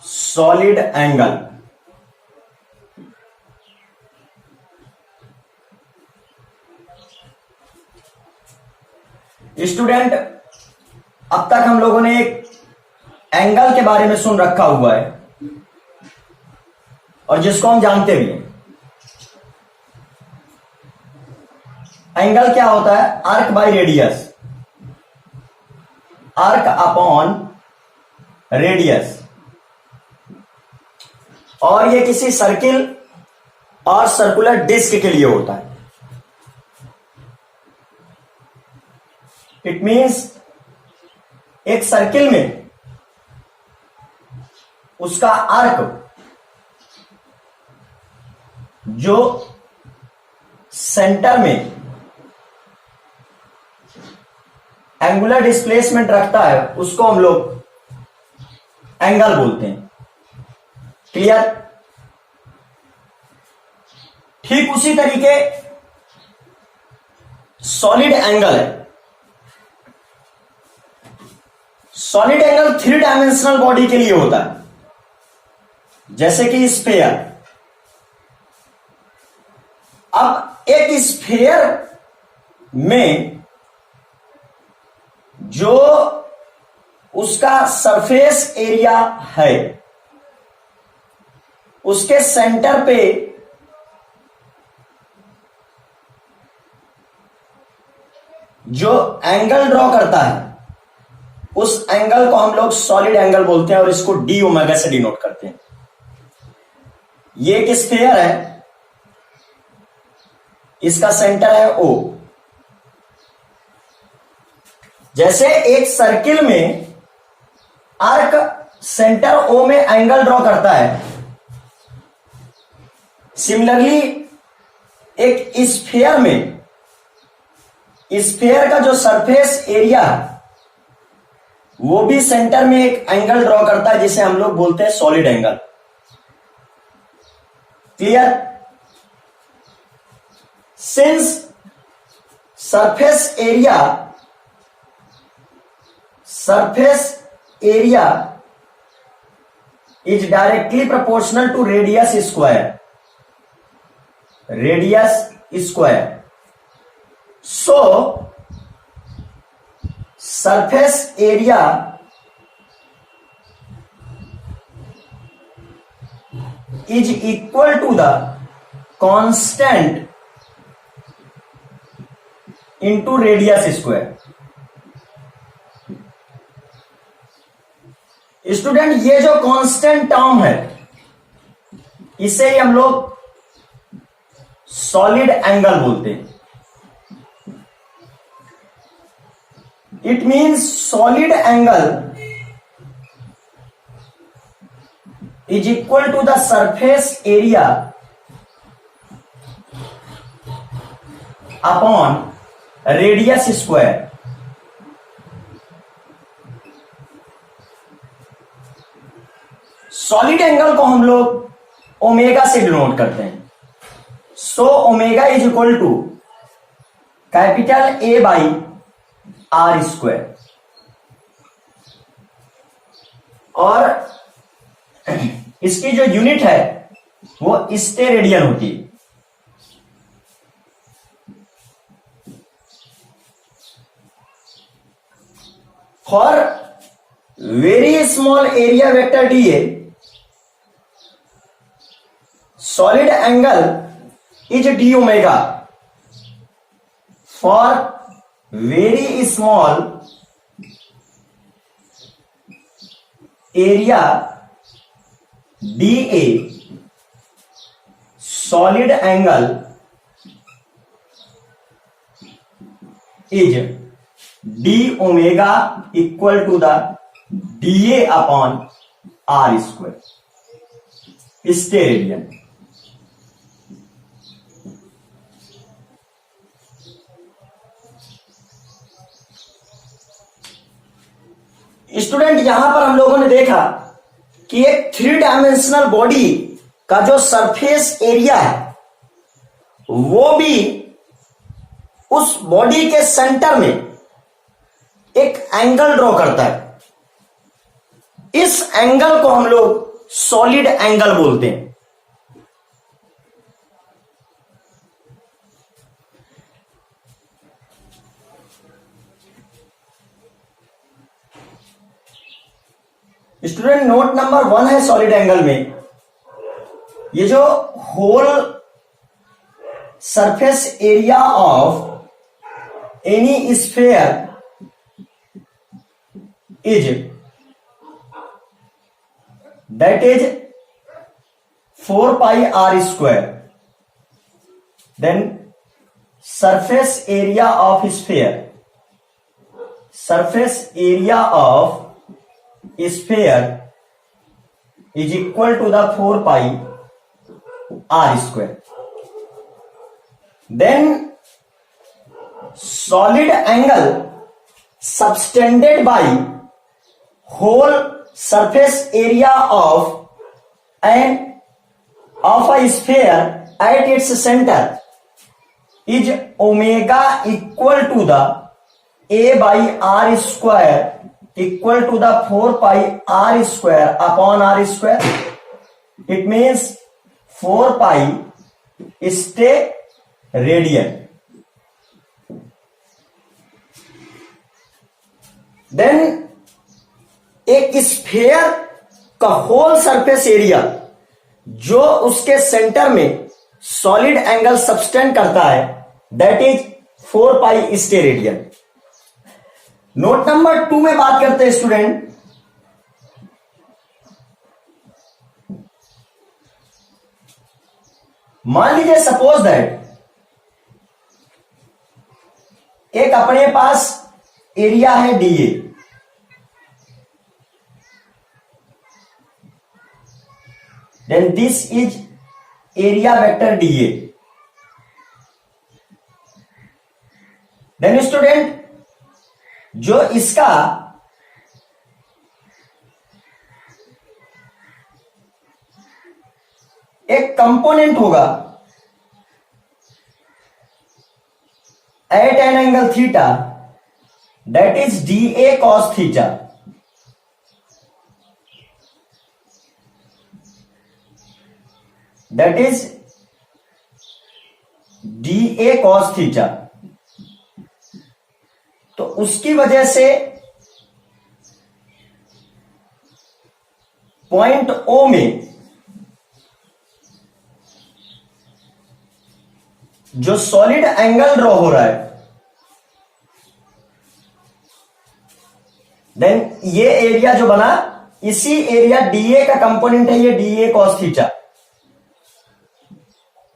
Solid angle. Student, अब तक हम लोगों ने एक एंगल के बारे में सुन रखा हुआ है और जिसको हम जानते भी हैं। एंगल क्या होता है? Arc by radius, arc upon radius. और ये किसी सर्किल और सर्कुलर डिस्क के लिए होता है। इट मींस एक सर्किल में उसका आर्क जो सेंटर में एंगुलर डिस्प्लेसमेंट रखता है उसको हम लोग एंगल बोलते हैं। क्लियर? ठीक उसी तरीके सॉलिड एंगल है। सॉलिड एंगल 3 डायमेंशनल बॉडी के लिए होता है, जैसे कि स्फेयर। अब एक स्फेयर में जो उसका सरफेस एरिया है उसके सेंटर पे जो एंगल ड्रॉ करता है उस एंगल को हम लोग सॉलिड एंगल बोलते हैं और इसको डी ओमेगा से डिनोट करते हैं। ये एक स्फेयर है, इसका सेंटर है ओ। जैसे एक सर्किल में आर्क सेंटर ओ में एंगल ड्रॉ करता है, सिमिलरली एक स्फीयर में स्फीयर का जो सरफेस एरिया है वो भी सेंटर में एक एंगल ड्रॉ करता है जिसे हम लोग बोलते हैं solid angle. Clear? Since surface area is directly proportional to radius square. So surface area is equal to the constant into radius square. Student, ये जो कांस्टेंट टर्म है इसे ही हम लोग सॉलिड एंगल बोलते हैं। It means solid angle is equal to the surface area upon radius square. Solid angle को हम लोग ओमेगा से डिनोट करते हैं। So omega is equal to capital A by R square. और इसकी जो यूनिट है वो स्टेरेडियन होती है। For very small area vector D A solid angle is d omega. For very small area dA, solid angle is d omega equal to the dA upon r square. Steradian. Student, यहां पर हम लोगों ने देखा कि एक 3 dimensional body का जो सरफेस एरिया है वो भी उस बॉडी के सेंटर में एक एंगल ड्रॉ करता है। इस एंगल को हम लोग सॉलिड एंगल बोलते हैं। स्टूडेंट नोट नंबर 1 है सॉलिड एंगल में, ये जो whole surface area of any sphere is that is 4 pi R square, then surface area of sphere, surface area of sphere is equal to the 4 pi r square. Then solid angle subtended by whole surface area of a sphere at its center is omega equal to the a by r square equal to the 4 pi r square upon r square. It means 4 pi stay radian. Then एक sphere का whole surface area जो उसके centre में solid angle subtend करता है, that is 4 pi stay radian. Note number 2 में बात करते हैं स्टूडेंट, मान लीजिए सपोज दैट एक अपने पास एरिया है DA, then this is area vector DA. Then student जो इसका एक कंपोनेंट होगा at an angle theta, that is D A cos theta. That is D A cos theta. तो उसकी वजह से पॉइंट ओ में जो सॉलिड एंगल ड्रॉ हो रहा है, देन ये एरिया जो बना, इसी एरिया डीए का कंपोनेंट है ये डीए कॉस थीटा,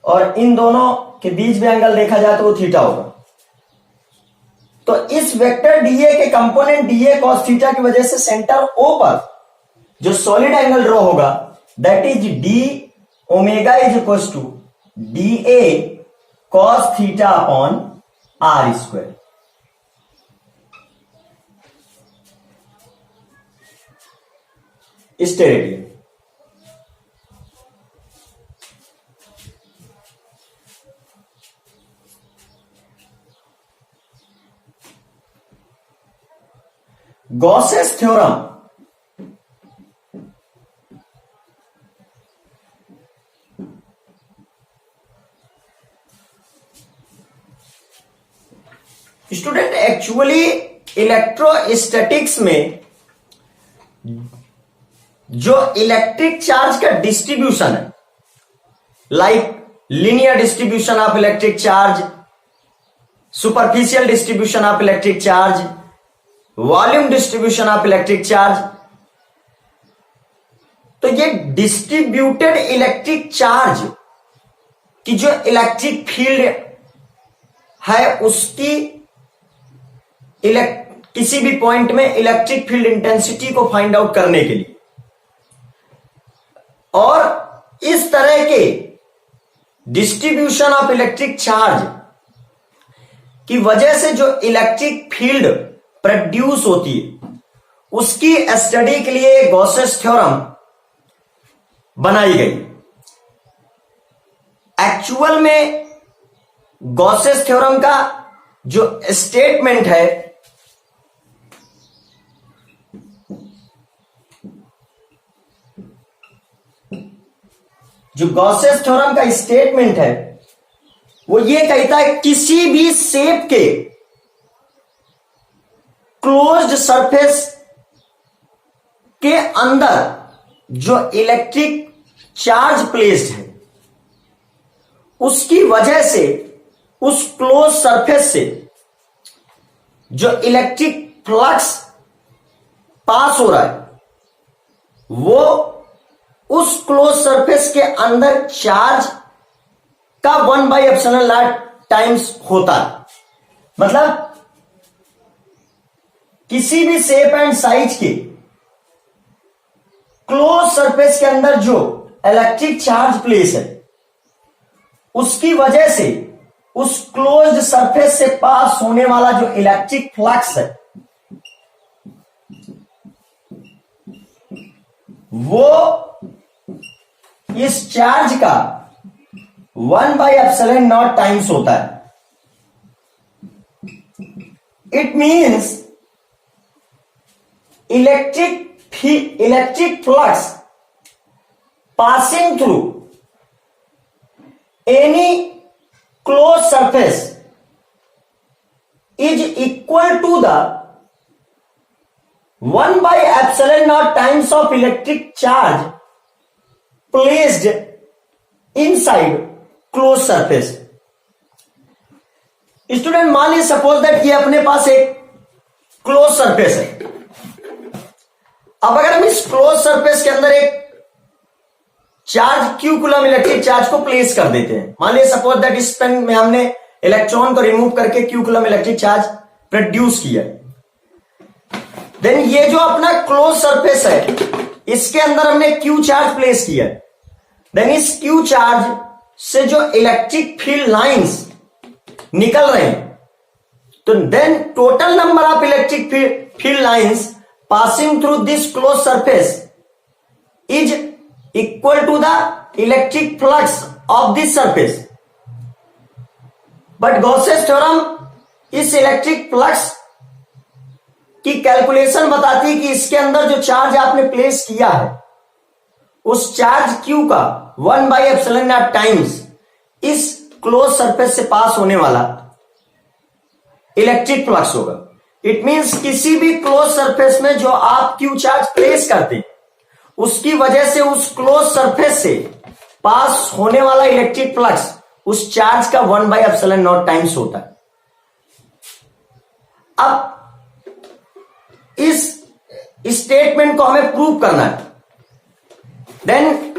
और इन दोनों के बीच भी एंगल देखा जाए तो वो थीटा होगा। तो इस वेक्टर डीए के कंपोनेंट डीए कॉस थीटा की वजह से सेंटर ओ पर जो सॉलिड एंगल ड्रॉ होगा, that is D omega is equal to D A cos theta upon R square. Steradian. Gauss's theorem student actually electrostatics में जो electric charge का distribution है, like linear distribution of electric charge, superficial distribution of electric charge, volume distribution of electric charge, तो ये distributed electric charge की जो electric field है उसकी किसी भी पॉइंट में इलेक्ट्रिक फील्ड इंटेंसिटी को फाइंड आउट करने के लिए, और इस तरह के डिस्ट्रीब्यूशन ऑफ इलेक्ट्रिक चार्ज की वजह से जो इलेक्ट्रिक फील्ड प्रोड्यूस होती है उसकी स्टडी के लिए गॉसेस थ्योरम बनाई गई। एक्चुअल में गॉसेस थ्योरम का जो स्टेटमेंट है जो गॉसेस थ्योरम का स्टेटमेंट है वो ये कहता है किसी भी शेप के क्लोज्ड सरफेस के अंदर जो इलेक्ट्रिक चार्ज प्लेस्ड है उसकी वजह से उस क्लोज सरफेस से जो इलेक्ट्रिक फ्लक्स पास हो रहा है वो उस क्लोज सरफेस के अंदर चार्ज का 1/ε0 टाइम्स होता है। मतलब किसी भी शेप एंड साइज के क्लोज सरफेस के अंदर जो इलेक्ट्रिक चार्ज प्लेस है उसकी वजह से उस क्लोज्ड सरफेस से पास होने वाला जो इलेक्ट्रिक फ्लक्स है वो इस चार्ज का 1/ε0 टाइम्स होता है। It means electric flux passing through any closed surface is equal to the 1/ε0 times of electric charge placed inside closed surface। Student मान लीजिए सपोज दैट ये अपने पास एक क्लोज सरफेस है। अब अगर हम इस क्लोज सरफेस के अंदर एक charge Q coulomb electric charge को प्लेस कर देते हैं, मान लीजिए सपोज दैट इस पेन में हमने इलेक्ट्रॉन को रिमूव करके Q coulomb electric charge produce किया, देन ये जो अपना क्लोज सरफेस है इसके अंदर हमने Q चार्ज प्लेस किया, देन इस Q चार्ज से जो इलेक्ट्रिक फील्ड लाइंस निकल रहे हैं तो then total number of electric field lines passing through this close surface is equal to the electric flux of this surface. But Gauss's theorem इस electric flux की calculation बताती है कि इसके अंदर जो चार्ज आपने प्लेस किया है उस चार्ज Q का 1/ε0 टाइम्स इस क्लोज सरफेस से पास होने वाला इलेक्ट्रिक फ्लक्स होगा। इट मींस किसी भी क्लोज सरफेस में जो आप Q चार्ज प्लेस करते हैं उसकी वजह से उस क्लोज सरफेस से पास होने वाला इलेक्ट्रिक फ्लक्स उस चार्ज का 1/ε0 टाइम्स होता है। अब इस स्टेटमेंट को हमें प्रूव करना है, then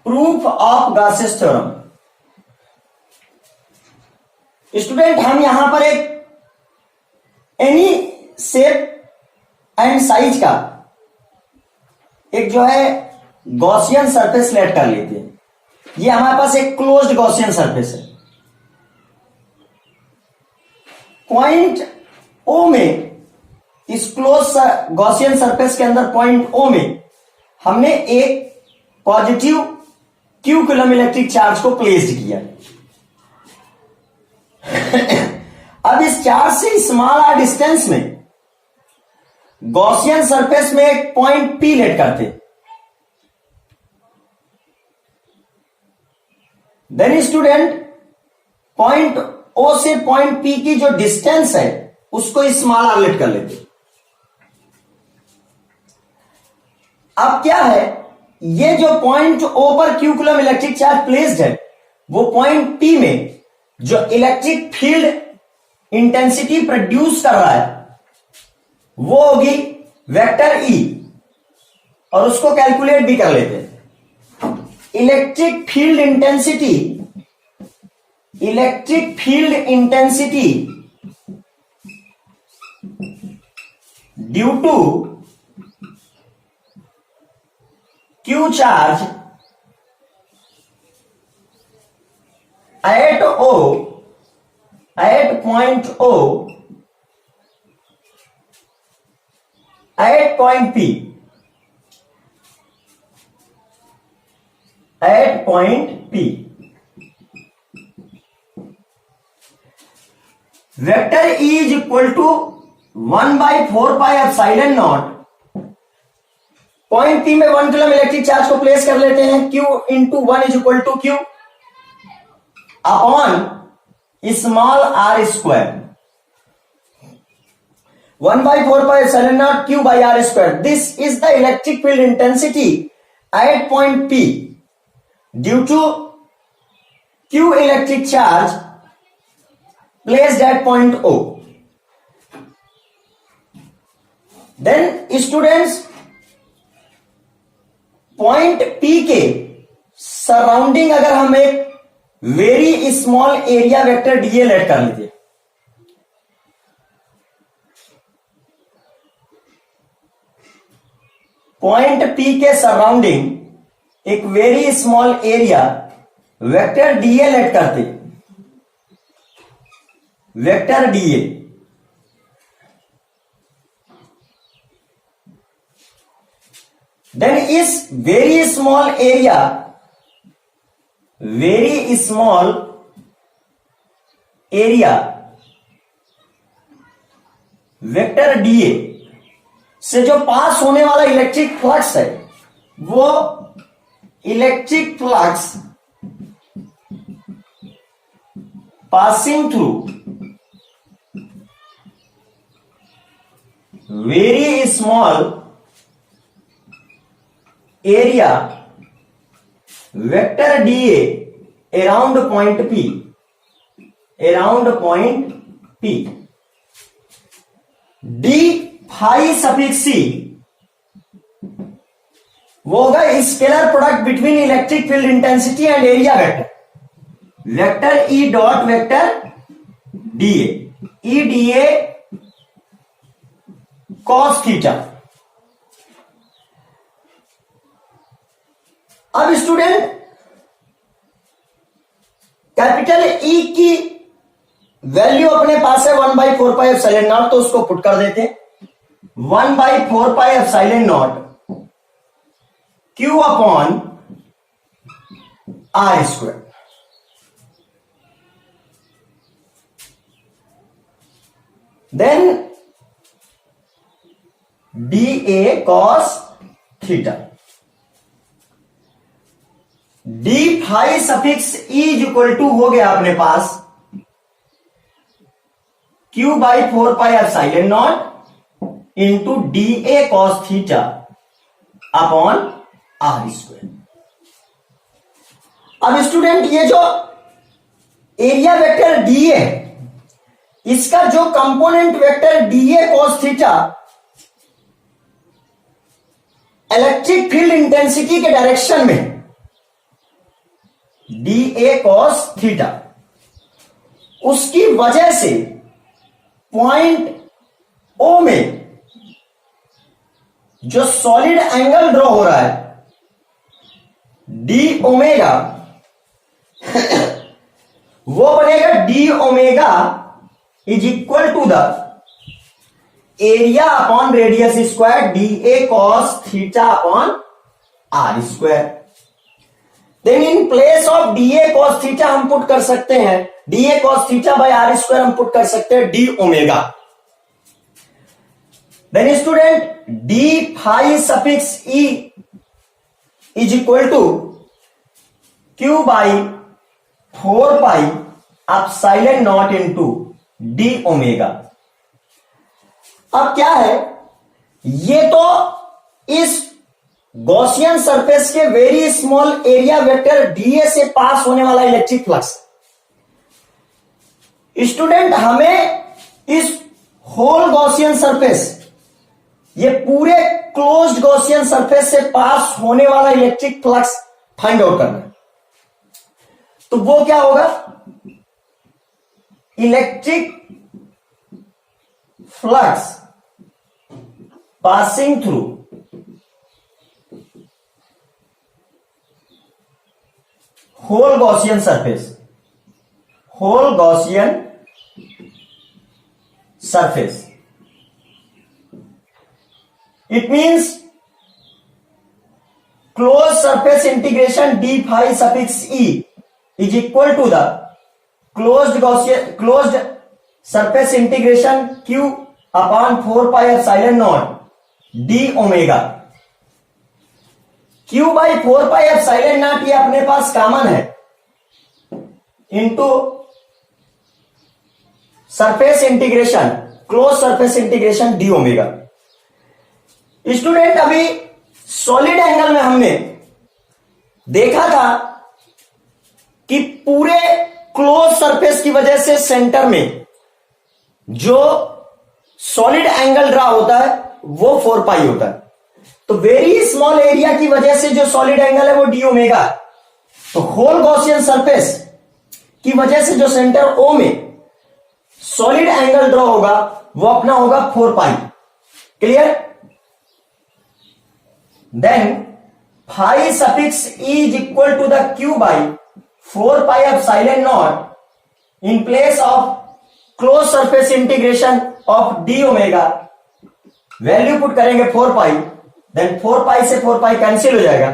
proof of Gauss's theorem. Student हम यहां पर एक एनी शेप एंड साइज का एक जो है गॉसियन सरफेस लेट कर लेते हैं। ये हमारे पास एक क्लोज्ड गॉसियन सरफेस है। पॉइंट ओ में इस क्लोज गॉसियन सरफेस के अंदर पॉइंट ओ में हमने एक positive Q coulomb electric charge को प्लेस्ड किया। अब इस चार्ज से स्मॉल आर डिस्टेंस में गॉसियन सरफेस में एक पॉइंट P लेट करते, देन स्टूडेंट पॉइंट O से पॉइंट P की जो डिस्टेंस है उसको स्मॉल आर लेट कर लेते। अब क्या है, ये जो पॉइंट O पर Q coulomb electric charge placed है वो पॉइंट P में जो इलेक्ट्रिक फील्ड इंटेंसिटी प्रोड्यूस कर रहा है वो होगी वेक्टर E, और उसको कैलकुलेट भी कर लेते हैं। Electric field intensity due to Q charge at point O at point P at point P. Vector E is equal to 1 by 4 pi epsilon naught. Point P में 1 कूलम इलेक्ट्रिक चार्ज को place कर लेते हैं. Q into 1 is equal to Q upon small r square. 1 by 4 pi epsilon naught Q by r square. This is the electric field intensity at point P due to Q electric charge placed at point O. Then students, point P के surrounding अगर हम एक very small area vector DA let कर लीजिए, point P के surrounding एक very small area vector DA let करते, vector DA, then इस very small area, very small area vector DA से जो पास होने वाला इलेक्ट्रिक फ्लक्स है, वो electric flux passing through very small area vector DA around point P, around point P, D phi suffix सी वो होगा scalar product between electric field intensity and area vector, vector E dot vector DA, E DA cos theta. अब student capital E की value अपने पास है 1 by 4 pi epsilon not, तो उसको put कर देते हैं. 1 by 4 pi epsilon naught Q upon R square. Then D A cos theta, D phi suffix E is equal to हो गया अपने पास Q by 4 pi epsilon naught into D A cos theta upon R square. अब student ये जो area vector D है, इसका जो component vector D A cos theta electric field intensity के डायरेक्शन में डी ए कॉस थीटा, उसकी वजह से पॉइंट O में जो सॉलिड एंगल ड्रॉ हो रहा है डी ओमेगा, वो बनेगा D omega is equal to the area upon radius square D A cos theta upon R square. Then in place of D A cos theta हम put कर सकते हैं D A cos theta by R square, हम put कर सकते हैं D omega. Then student D phi suffix E is equal to Q by 4 pi epsilon naught into D omega. अब क्या है, ये तो इस गॉसियन सरफेस के very small area vector DA से पास होने वाला इलेक्ट्रिक फ्लक्स. स्टूडेंट हमें इस होल गॉसियन सरफेस, ये पूरे क्लोज्ड गॉसियन सरफेस से पास होने वाला इलेक्ट्रिक फ्लक्स फाइंड आउट करना है. तो वो क्या होगा, electric flux passing through whole Gaussian surface, whole Gaussian surface. It means close surface integration D phi suffix E is equal to the closed surface integration Q upon 4 pi epsilon naught D omega. Q by 4 pi epsilon naught ये अपने पास common है, into surface integration close surface integration D omega. Student अभी solid angle में हमने देखा था कि पूरे क्लोज सरफेस की वजह से सेंटर में जो सॉलिड एंगल ड्रा होता है वो 4 पाई होता है। तो वेरी स्मॉल एरिया की वजह से जो सॉलिड एंगल है वो डी ओमेगा। तो होल गॉसियन सरफेस की वजह से जो सेंटर ओ में सॉलिड एंगल ड्रॉ होगा वो अपना होगा 4 pi. Clear? Then phi suffix E is equal to the Q by 4 pi epsilon naught in place of close surface integration of d omega. Value put करेंगे 4 पाई, then 4 पाई से 4 पाई cancel हो जाएगा।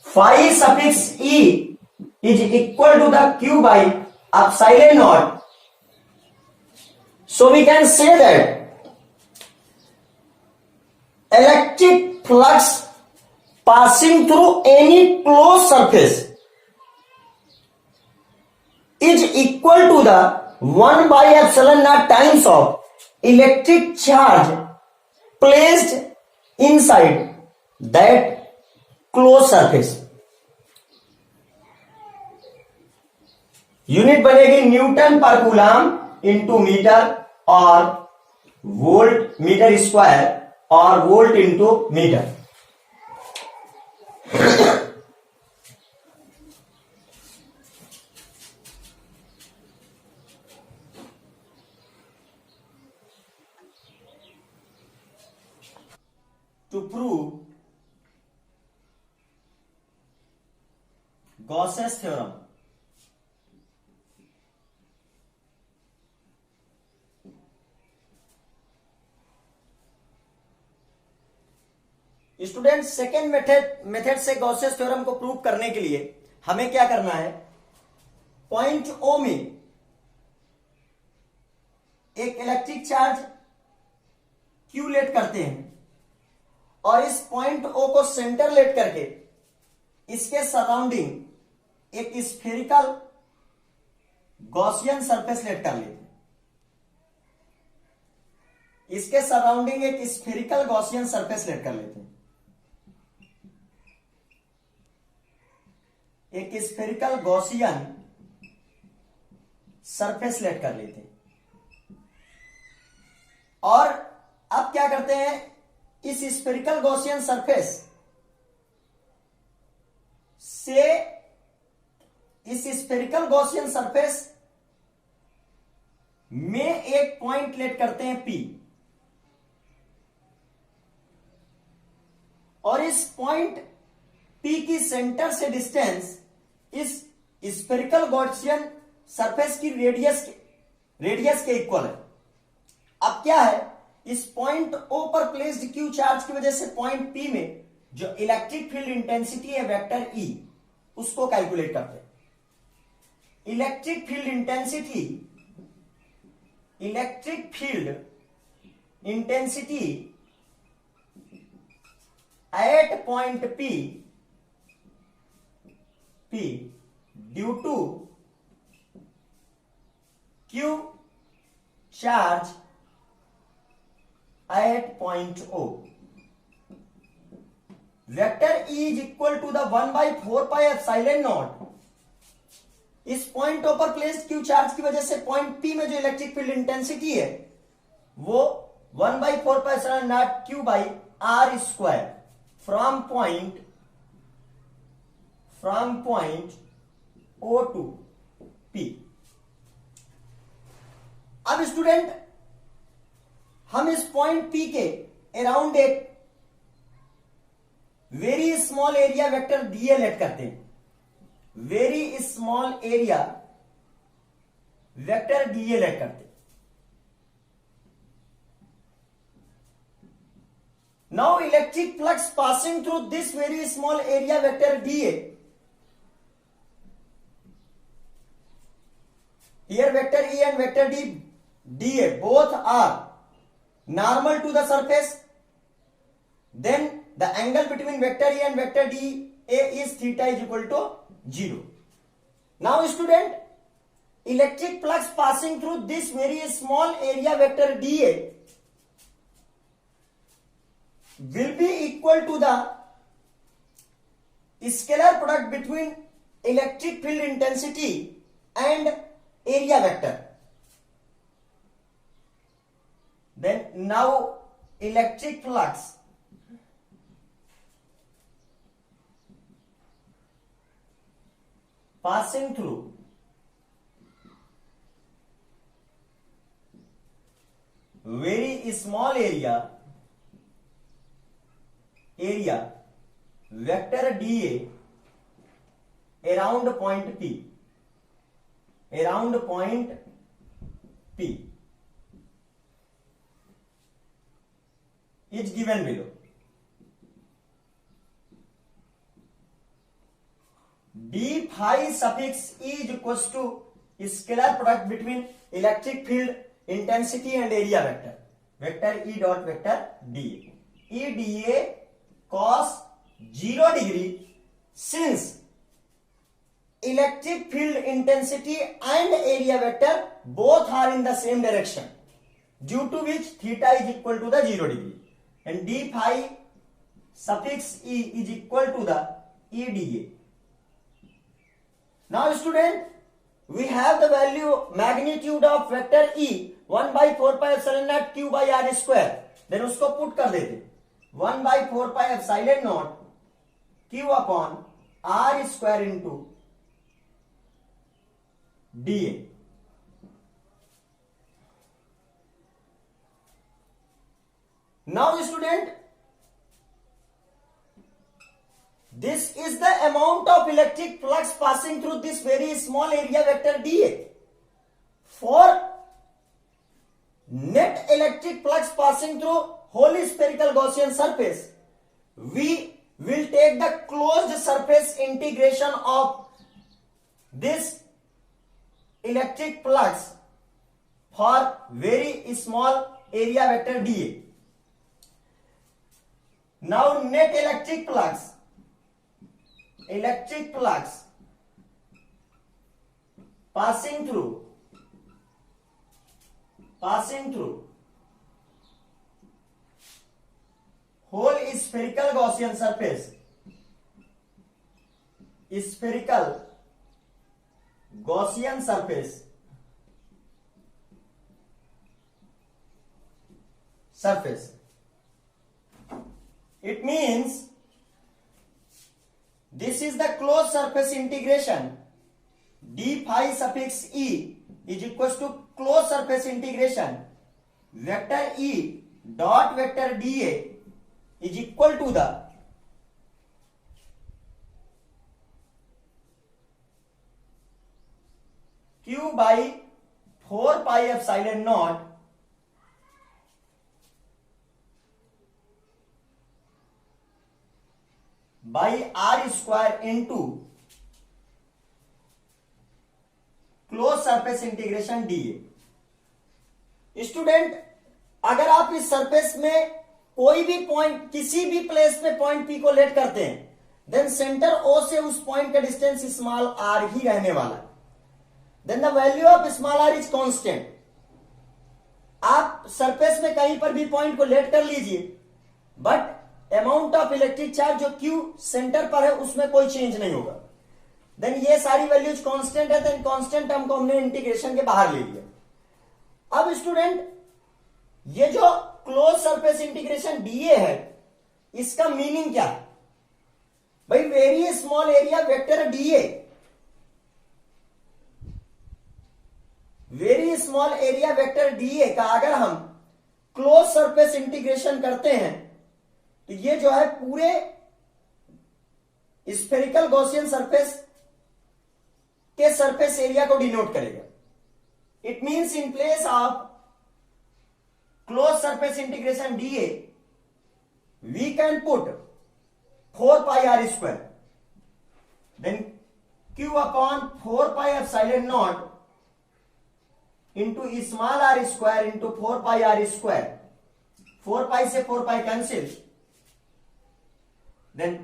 Phi suffix E is equal to the Q by epsilon naught. So we can say that electric flux passing through any closed surface is equal to the 1 by epsilon naught times of electric charge placed inside that closed surface. Unit बनेगी newton per coulomb into metre और volt metre square और volt into metre. To prove Gauss's theorem, student second method से Gauss's theorem को prove करने के लिए हमें क्या करना है, पॉइंट ओ में एक इलेक्ट्रिक चार्ज क्यू लेट करते हैं और इस पॉइंट ओ को सेंटर लेट करके इसके सराउंडिंग एक स्फेरिकल गॉसियन सरफेस लेट कर लेते हैं। इसके सराउंडिंग एक स्फेरिकल गॉसियन सरफेस लेट कर लेते हैं। एक स्फेरिकल गॉसियन सरफेस लेट कर लेते हैं और अब क्या करते हैं, इस स्फेरिकल गॉसियन सरफेस से इस स्फेरिकल गॉसियन सरफेस में एक पॉइंट लेट करते हैं पी और इस पॉइंट पी की सेंटर से डिस्टेंस इस स्फेरिकल गॉसियन सरफेस की रेडियस के इक्वल है। अब क्या है, इस पॉइंट ओ पर प्लेस्ड क्यू चार्ज की वजह से पॉइंट पी में जो इलेक्ट्रिक फील्ड इंटेंसिटी है वेक्टर ई, उसको कैलकुलेट करते हैं। Electric field intensity at point P due to Q charge at point O. Vector E is equal to the 1/4 pi epsilon naught. इस पॉइंट ओ पर placed Q charge की वजह से point P में जो इलेक्ट्रिक फील्ड इंटेंसिटी है वो 1/4 pi epsilon naught Q by R square from point O to P. अब स्टूडेंट हम इस पॉइंट पी के अराउंड एक very small area vector DA let करते हैं। Very small area vector DA let करते हैं। Now electric flux passing through this very small area vector dA. Here vector E and vector dA both are normal to the surface. Then the angle between vector E and vector dA is theta is equal to 0. Now student, electric flux passing through this very small area vector dA will be equal to the scalar product between electric field intensity and area vector. Then now electric flux passing through very small area vector dA around point P is given below. D phi suffix E is equals to scalar product between electric field intensity and area vector. Vector E dot vector dA. E dA cos 0 degree, since electric field intensity and area vector both are in the same direction, due to which theta is equal to the 0 degree, and d phi suffix E is equal to the E dA. Now student, we have the value magnitude of vector E 1 by 4 pi epsilon naught q by r square. Then उसको put कर देते 1 by 4 pi epsilon naught q upon r square into dA. Now student, this is the amount of electric flux passing through this very small area vector dA. For net electric flux passing through whole spherical Gaussian surface, we will take the closed surface integration of this electric flux for very small area vector dA. Now net electric flux passing through whole spherical Gaussian surface, it means this is the closed surface integration. D phi suffix E is equals to closed surface integration vector E dot vector dA is equal to the q by 4 pi epsilon naught by r square into close surface integration dA. Student, अगर आप इस surface में कोई भी point किसी भी place पे point P को लेट करते हैं, देन सेंटर O से उस पॉइंट का डिस्टेंस स्मॉल r ही रहने वाला है. Then the value of small r is constant. आप सरफेस में कहीं पर भी पॉइंट को लेट कर लीजिए, but amount of electric charge जो Q सेंटर पर है उसमें कोई चेंज नहीं होगा. देन ये सारी वैल्यूज कांस्टेंट है, देन कांस्टेंट टर्म को हमने इंटीग्रेशन के बाहर ले लिया. अब स्टूडेंट, ये जो क्लोज सरफेस इंटीग्रेशन डीए है, इसका मीनिंग क्या है? भाई very small area vector DA, very small area vector DA का अगर हम क्लोज सरफेस इंटीग्रेशन करते हैं तो ये जो है पूरे स्फेरिकल गॉसियन सरफेस के सरफेस एरिया को डिनोट करेगा. It means in place of close surface integration DA we can put 4 pi r square, then q upon 4 pi epsilon naught into small r square into 4 pi r square. 4 pi से 4 pi cancel, then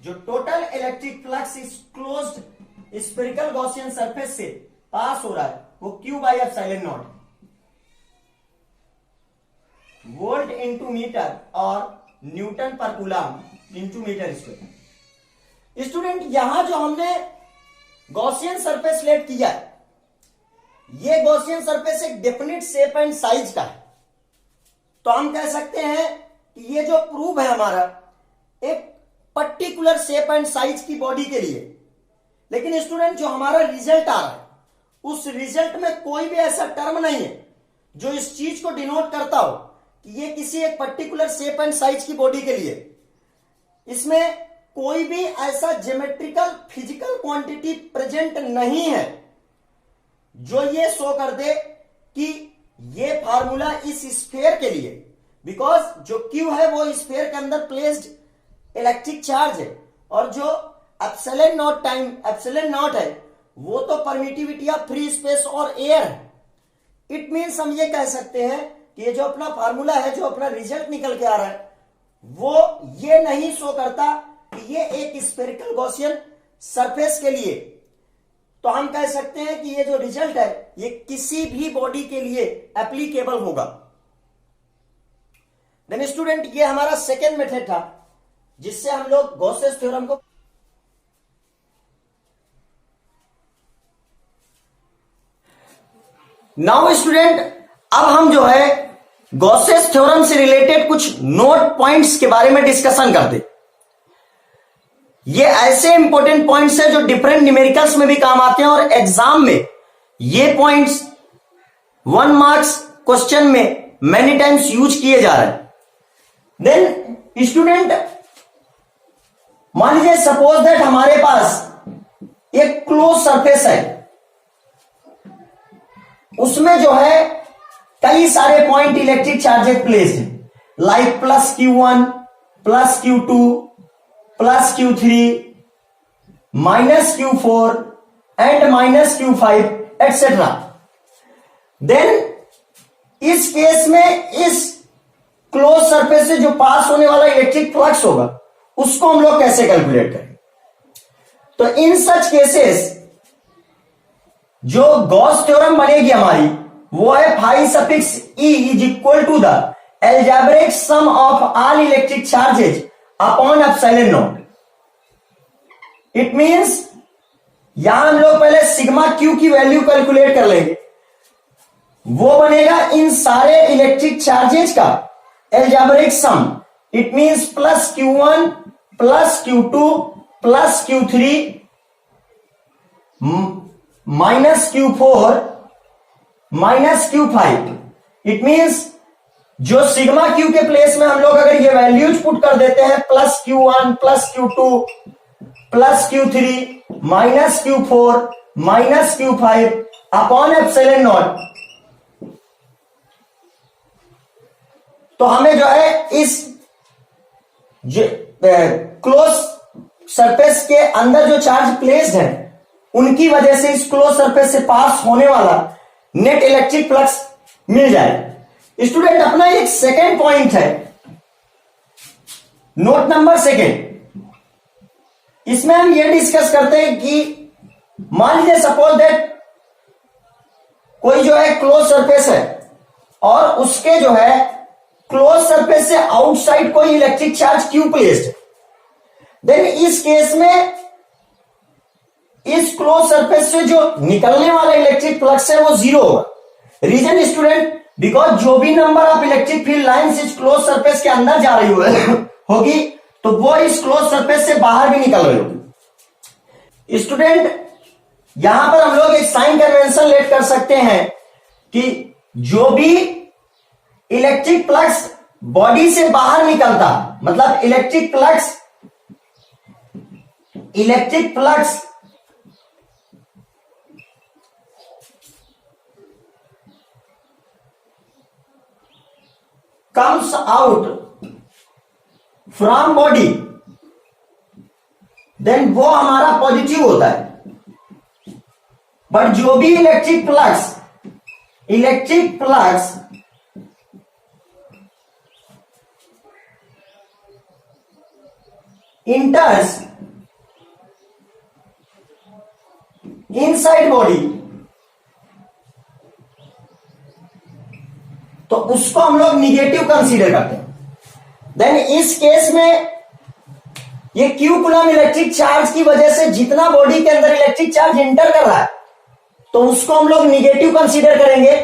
जो total electric flux इस closed spherical Gaussian surface से pass हो रहा है वो Q by epsilon naught, volt into metre और newton per coulomb into metre square. Student यहां जो हमने गॉसियन सरफेस लेट किया है, ये गॉसियन सरफेस एक डेफिनेट शेप एंड साइज का है, तो हम कह सकते हैं कि ये जो प्रूफ है हमारा एक पर्टिकुलर शेप एंड साइज की बॉडी के लिए। लेकिन स्टूडेंट जो हमारा रिजल्ट आ रहा है उस रिजल्ट में कोई भी ऐसा टर्म नहीं है जो इस चीज को डिनोट करता हो कि ये किसी एक पर्टिकुलर शेप एंड साइज की बॉडी के लिए। इसमें कोई भी ऐसा ज्योमेट्रिकल फिजिकल क्वांटिटी प्रेजेंट नहीं है जो ये शो कर दे कि ये फार्मूला इस स्फीयर के लिए, बिकॉज जो क्यू है वो स्फीयर के अंदर प्लेस्ड इलेक्ट्रिक चार्ज है और जो epsilon not time epsilon not है वो तो परमिटिविटी ऑफ फ्री स्पेस और एयर है। इट मीन्स हम ये कह सकते हैं कि ये जो अपना फार्मूला है, जो अपना रिजल्ट निकल के आ रहा है, वो ये नहीं शो करता कि ये एक स्फेरिकल गॉसियन सरफेस के लिए। तो हम कह सकते हैं कि ये जो रिजल्ट है ये किसी भी बॉडी के लिए एप्लीकेबल होगा। देन स्टूडेंट ये हमारा सेकेंड मेथड था जिससे हम लोग गॉसेस थ्योरम को नाउ स्टूडेंट अब हम जो है गॉसेस थ्योरम से रिलेटेड कुछ नोट पॉइंट्स के बारे में डिस्कशन करते। ये ऐसे इंपॉर्टेंट पॉइंट्स हैं जो डिफरेंट न्यूमेरिकल्स में भी काम आते हैं और एग्जाम में ये पॉइंट्स 1 मार्क्स क्वेश्चन में मेनी टाइम्स यूज किए जा रहे हैं। देन स्टूडेंट मान लीजिए सपोज दैट हमारे पास एक क्लोज सरफेस है, उसमें जो है कई सारे पॉइंट इलेक्ट्रिक चार्जेस प्लेस्ड हैं, like plus Q1 plus Q2 plus Q3 minus Q4 and minus Q5 etcetera. Then इस केस में इस क्लोज सरफेस से जो पास होने वाला इलेक्ट्रिक फ्लक्स होगा उसको हम लोग कैसे कैलकुलेट करें। तो इन सच केसेस जो गॉस थ्योरम बनेगी हमारी वो है phi suffix E is equal to the algebraic sum of all electric charges upon epsilon naught. It means यहां हम लोग पहले सिग्मा क्यू की वैल्यू कैलकुलेट कर लेंगे, वो बनेगा इन सारे इलेक्ट्रिक चार्जेज का algebraic sum. It means plus Q1 plus Q2 plus Q3 minus Q4 minus Q5। It means जो सिग्मा क्यू के प्लेस में हम लोग अगर ये वैल्यूज पुट कर देते हैं plus Q1 plus Q2 plus Q3 minus Q4 minus Q5 upon epsilon not, तो हमें जो है इस क्लोज सरफेस के अंदर जो चार्ज प्लेस्ड है उनकी वजह से इस क्लोज सरफेस से पास होने वाला नेट इलेक्ट्रिक फ्लक्स मिल जाए। स्टूडेंट अपना एक सेकेंड पॉइंट है, नोट नंबर सेकेंड, इसमें हम ये डिस्कस करते हैं कि मान लीजिए सपोज दैट कोई जो है क्लोज सरफेस है और उसके जो है क्लोज सरफेस से आउटसाइड कोई इलेक्ट्रिक चार्ज क्यू प्लेस्ड है। देन इस केस में इस क्लोज सरफेस से जो निकलने वाला इलेक्ट्रिक फ्लक्स है वो जीरो होगा। रीजन स्टूडेंट बिकॉज जो भी number of electric field lines इस क्लोज सरफेस के अंदर जा रही होगी तो वो इस क्लोज सरफेस से बाहर भी निकल रही होगी। स्टूडेंट यहां पर हम लोग एक साइन कन्वेंशन लेट कर सकते हैं कि जो भी इलेक्ट्रिक फ्लक्स बॉडी से बाहर निकलता, मतलब electric flux comes out from body, then वो हमारा पॉजिटिव होता है। बट जो भी electric flux enters inside body, तो उसको हम लोग निगेटिव कंसीडर करते हैं। देन इस केस में ये क्यू कूलम इलेक्ट्रिक चार्ज की वजह से जितना बॉडी के अंदर इलेक्ट्रिक चार्ज इंटर कर रहा है, तो उसको हम लोग निगेटिव कंसीडर करेंगे।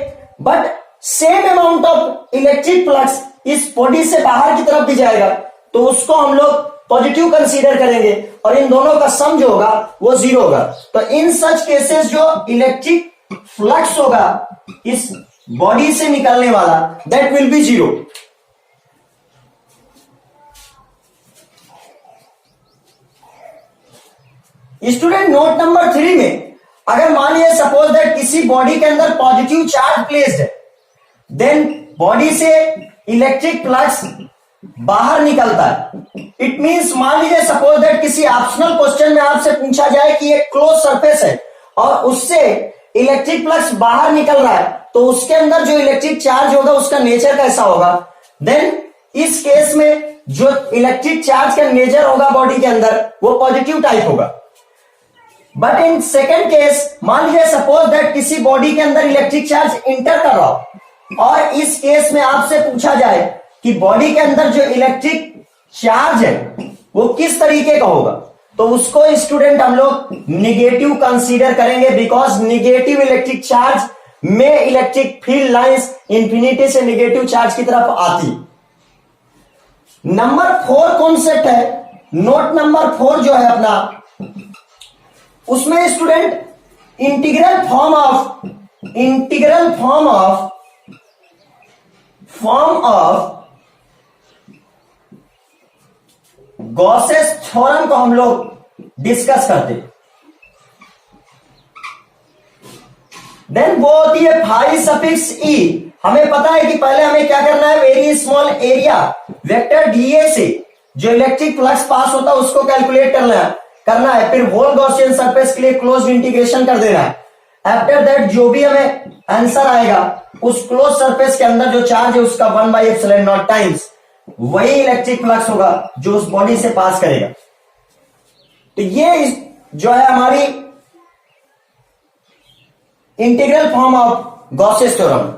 But same amount of electric flux इस बॉडी से बाहर की तरफ भी जाएगा, तो उसको हम लोग पॉजिटिव कंसीडर करेंगे, और इन दोनों का सम जो होगा वो जीरो होगा। तो इन सच केसेस जो इलेक्ट्रिक फ्लक्स होगा इस बॉडी से निकलने वाला, that will be zero. Student note number 3 में अगर मान लीजिए सपोज दैट किसी बॉडी के अंदर पॉजिटिव चार्ज प्लेस्ड है, देन बॉडी से इलेक्ट्रिक फ्लक्स बाहर निकलता है। इट मींस मान लीजिए सपोज दैट किसी ऑप्शनल क्वेश्चन में आपसे पूछा जाए कि एक क्लोज सरफेस है और उससे इलेक्ट्रिक फ्लक्स बाहर निकल रहा है, तो उसके अंदर जो इलेक्ट्रिक चार्ज होगा उसका नेचर कैसा होगा। देन इस केस में जो इलेक्ट्रिक चार्ज का नेचर होगा बॉडी के अंदर वो पॉजिटिव टाइप होगा। बट इन सेकेंड केस मान लीजिए सपोज दैट किसी बॉडी के अंदर इलेक्ट्रिक चार्ज इंटर कर रहा हो, और इस केस में आपसे पूछा जाए कि बॉडी के अंदर जो इलेक्ट्रिक चार्ज है वो किस तरीके का होगा, तो उसको स्टूडेंट हम लोग निगेटिव कंसीडर करेंगे, बिकॉज निगेटिव इलेक्ट्रिक चार्ज में इलेक्ट्रिक फील्ड लाइंस इंफिनिटी से निगेटिव चार्ज की तरफ आती। नंबर 4 कॉन्सेप्ट है, नोट नंबर 4 जो है अपना, उसमें student integral form of Gauss's theorem को हम लोग डिस्कस करते हैं। देन वो होती है फाई सफिक्स ई। हमें पता है कि पहले हमें क्या करना है, very small area vector DA से जो इलेक्ट्रिक फ्लक्स पास होता है उसको कैलकुलेट करना है, फिर होल गॉसियन सरफेस के लिए क्लोज इंटीग्रेशन कर देना है। आफ्टर दैट जो भी हमें आंसर आएगा उस क्लोज सरफेस के अंदर जो चार्ज है उसका 1/ε0 टाइम्स वही इलेक्ट्रिक फ्लक्स होगा जो उस बॉडी से पास करेगा। तो ये जो है हमारी integral form of Gauss's theorem.